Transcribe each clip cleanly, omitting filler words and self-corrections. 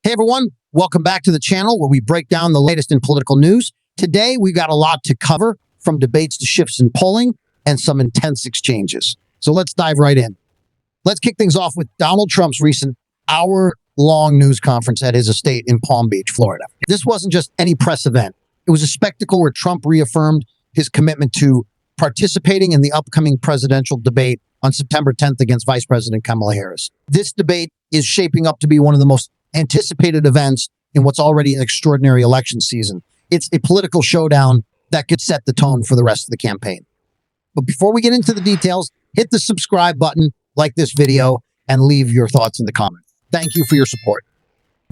Hey everyone, welcome back to the channel where we break down the latest in political news. Today we got a lot to cover, from debates to shifts in polling and some intense exchanges. So let's dive right in. Let's kick things off with Donald Trump's recent hour-long news conference at his estate in Palm Beach, Florida. This wasn't just any press event. It was a spectacle where Trump reaffirmed his commitment to participating in the upcoming presidential debate on September 10th against Vice President Kamala Harris. This debate is shaping up to be one of the most anticipated events in what's already an extraordinary election season. It's a political showdown that could set the tone for the rest of the campaign. But before we get into the details, hit the subscribe button, like this video, and leave your thoughts in the comments. Thank you for your support.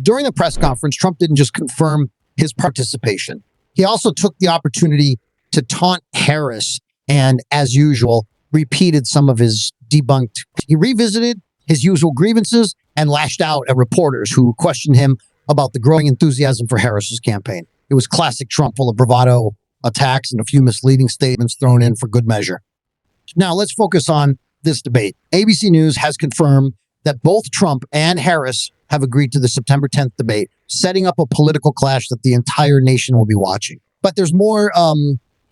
During the press conference, Trump didn't just confirm his participation. He also took the opportunity to taunt Harris and, as usual, repeated some of his debunked. He revisited his usual grievances and lashed out at reporters who questioned him about the growing enthusiasm for Harris's campaign. It was classic Trump, full of bravado attacks and a few misleading statements thrown in for good measure. Now let's focus on this debate. ABC News has confirmed that both Trump and Harris have agreed to the September 10th debate, setting up a political clash that the entire nation will be watching. But there's more.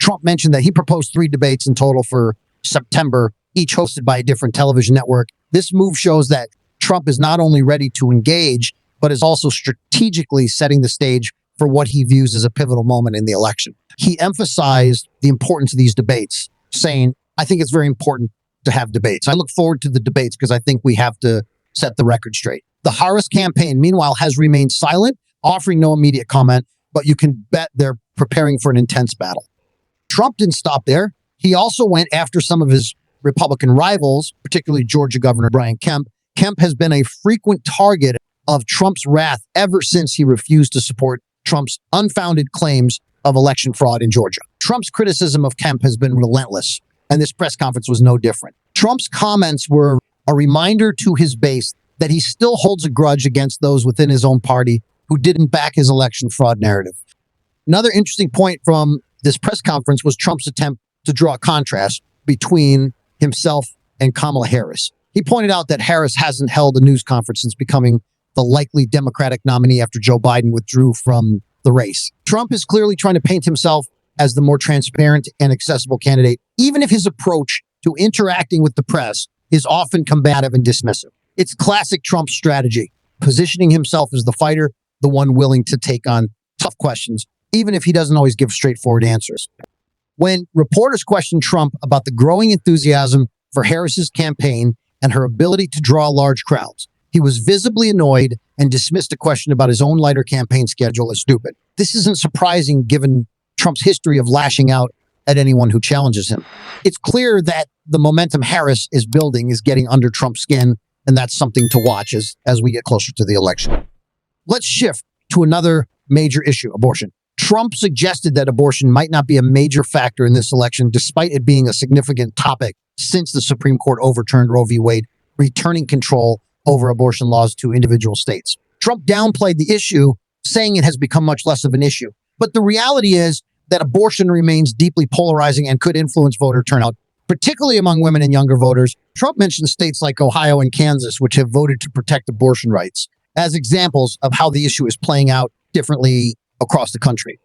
Trump mentioned that he proposed 3 debates in total for September, each hosted by a different television network. This move shows that Trump is not only ready to engage, but is also strategically setting the stage for what he views as a pivotal moment in the election. He emphasized the importance of these debates, saying, I think it's very important to have debates. I look forward to the debates because I think we have to set the record straight. The Harris campaign, meanwhile, has remained silent, offering no immediate comment, but you can bet they're preparing for an intense battle. Trump didn't stop there. He also went after some of his Republican rivals, particularly Georgia Governor Brian Kemp. Kemp has been a frequent target of Trump's wrath ever since he refused to support Trump's unfounded claims of election fraud in Georgia. Trump's criticism of Kemp has been relentless, and this press conference was no different. Trump's comments were a reminder to his base that he still holds a grudge against those within his own party who didn't back his election fraud narrative. Another interesting point from this press conference was Trump's attempt to draw a contrast between himself and Kamala Harris. He pointed out that Harris hasn't held a news conference since becoming the likely Democratic nominee after Joe Biden withdrew from the race. Trump is clearly trying to paint himself as the more transparent and accessible candidate, even if his approach to interacting with the press is often combative and dismissive. It's classic Trump strategy, positioning himself as the fighter, the one willing to take on tough questions, even if he doesn't always give straightforward answers. When reporters questioned Trump about the growing enthusiasm for Harris's campaign and her ability to draw large crowds, he was visibly annoyed and dismissed a question about his own lighter campaign schedule as stupid. This isn't surprising given Trump's history of lashing out at anyone who challenges him. It's clear that the momentum Harris is building is getting under Trump's skin, and that's something to watch as we get closer to the election. Let's shift to another major issue, abortion. Trump suggested that abortion might not be a major factor in this election, despite it being a significant topic since the Supreme Court overturned Roe v. Wade, returning control over abortion laws to individual states. Trump downplayed the issue, saying it has become much less of an issue. But the reality is that abortion remains deeply polarizing and could influence voter turnout, particularly among women and younger voters. Trump mentioned states like Ohio and Kansas, which have voted to protect abortion rights, as examples of how the issue is playing out differently across the country.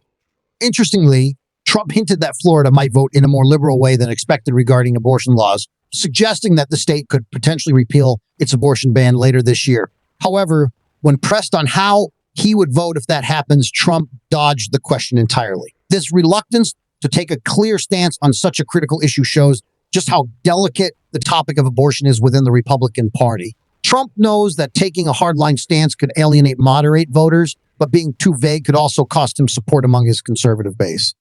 Interestingly, Trump hinted that Florida might vote in a more liberal way than expected regarding abortion laws, suggesting that the state could potentially repeal its abortion ban later this year. However, when pressed on how he would vote if that happens, Trump dodged the question entirely. This reluctance to take a clear stance on such a critical issue shows just how delicate the topic of abortion is within the Republican Party. Trump knows that taking a hardline stance could alienate moderate voters, but being too vague could also cost him support among his conservative base.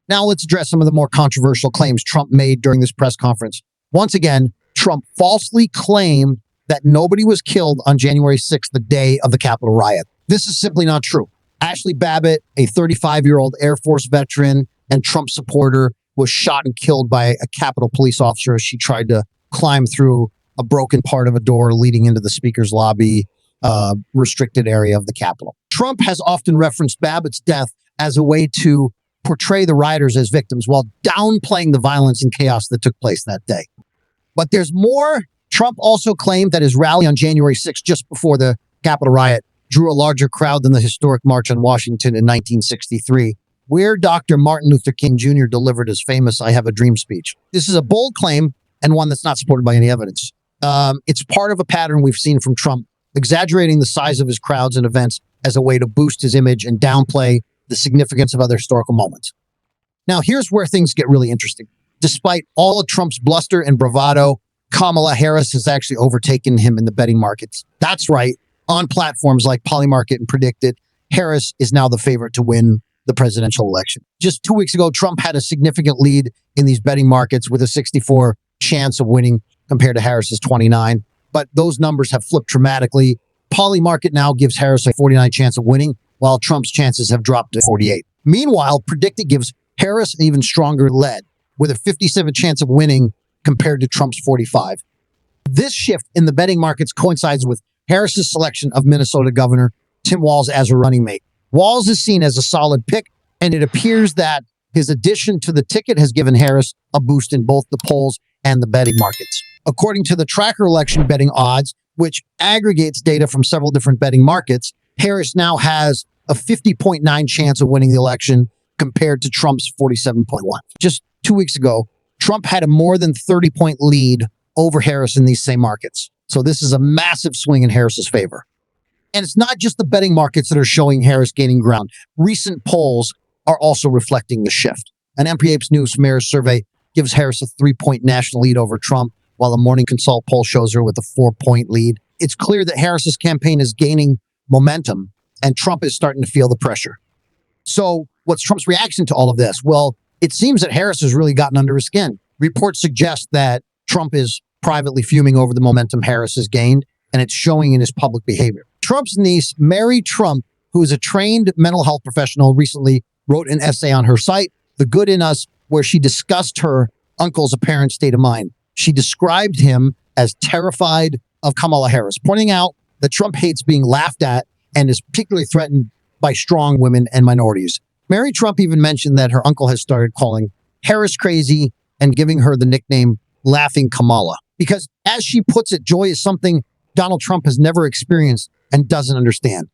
Now let's address some of the more controversial claims Trump made during this press conference. Once again, Trump falsely claimed that nobody was killed on January 6th, the day of the Capitol riot. This is simply not true. Ashley Babbitt, a 35-year-old Air Force veteran and Trump supporter, was shot and killed by a Capitol police officer as she tried to climb through a broken part of a door leading into the speaker's lobby, restricted area of the Capitol. Trump has often referenced Babbitt's death as a way to portray the rioters as victims while downplaying the violence and chaos that took place that day. But there's more. Trump also claimed that his rally on January 6th, just before the Capitol riot, drew a larger crowd than the historic March on Washington in 1963, where Dr. Martin Luther King Jr. delivered his famous I Have a Dream speech. This is a bold claim and one that's not supported by any evidence. It's part of a pattern we've seen from Trump, exaggerating the size of his crowds and events as a way to boost his image and downplay the significance of other historical moments. Now, here's where things get really interesting. Despite all of Trump's bluster and bravado, Kamala Harris has actually overtaken him in the betting markets. That's right. On platforms like Polymarket and Predicted, Harris is now the favorite to win the presidential election. Just 2 weeks ago, Trump had a significant lead in these betting markets with a 64 chance of winning compared to Harris's 29. But those numbers have flipped dramatically. Polymarket now gives Harris a 49 chance of winning, while Trump's chances have dropped to 48. Meanwhile, Predicted gives Harris an even stronger lead, with a 57 chance of winning compared to Trump's 45. This shift in the betting markets coincides with Harris's selection of Minnesota Governor Tim Walz as her running mate. Walz is seen as a solid pick, and it appears that his addition to the ticket has given Harris a boost in both the polls and the betting markets. According to the Tracker election betting odds, which aggregates data from several different betting markets, Harris now has a 50.9 chance of winning the election compared to Trump's 47.1. Just 2 weeks ago, Trump had a more than 30-point lead over Harris in these same markets. So this is a massive swing in Harris's favor. And it's not just the betting markets that are showing Harris gaining ground. Recent polls are also reflecting the shift. An MPA's News Mayor's survey gives Harris a 3-point national lead over Trump, while a Morning Consult poll shows her with a 4-point lead. It's clear that Harris's campaign is gaining momentum, and Trump is starting to feel the pressure. So what's Trump's reaction to all of this? Well, it seems that Harris has really gotten under his skin. Reports suggest that Trump is privately fuming over the momentum Harris has gained, and it's showing in his public behavior. Trump's niece, Mary Trump, who is a trained mental health professional, recently wrote an essay on her site, The Good in Us, where she discussed her uncle's apparent state of mind. She described him as terrified of Kamala Harris, pointing out that Trump hates being laughed at and is particularly threatened by strong women and minorities. Mary Trump even mentioned that her uncle has started calling Harris crazy and giving her the nickname Laughing Kamala. Because, as she puts it, joy is something Donald Trump has never experienced and doesn't understand.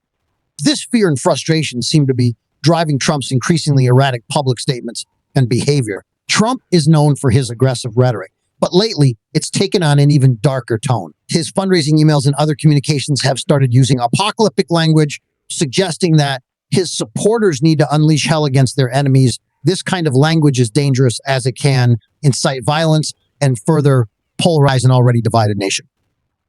This fear and frustration seem to be driving Trump's increasingly erratic public statements and behavior. Trump is known for his aggressive rhetoric, but lately it's taken on an even darker tone. His fundraising emails and other communications have started using apocalyptic language, suggesting that his supporters need to unleash hell against their enemies. This kind of language is dangerous as it can incite violence and further polarize an already divided nation.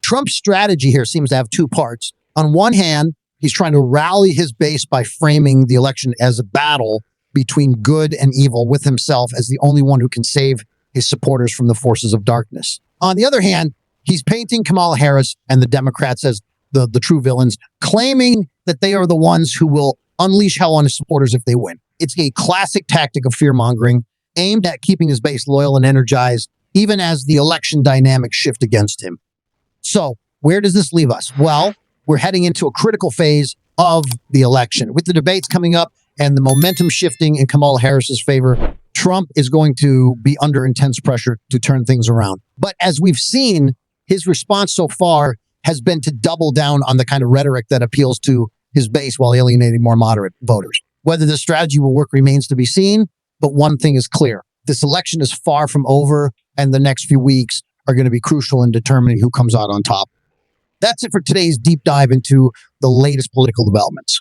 Trump's strategy here seems to have two parts. On one hand, he's trying to rally his base by framing the election as a battle between good and evil, with himself as the only one who can save his supporters from the forces of darkness. On the other hand, he's painting Kamala Harris and the Democrats as the true villains, claiming that they are the ones who will unleash hell on his supporters if they win. It's a classic tactic of fear-mongering aimed at keeping his base loyal and energized, even as the election dynamics shift against him. So where does this leave us? Well, we're heading into a critical phase of the election. With the debates coming up and the momentum shifting in Kamala Harris's favor, Trump is going to be under intense pressure to turn things around. But as we've seen, his response so far has been to double down on the kind of rhetoric that appeals to his base while alienating more moderate voters. Whether this strategy will work remains to be seen, but one thing is clear. This election is far from over, and the next few weeks are going to be crucial in determining who comes out on top. That's it for today's deep dive into the latest political developments.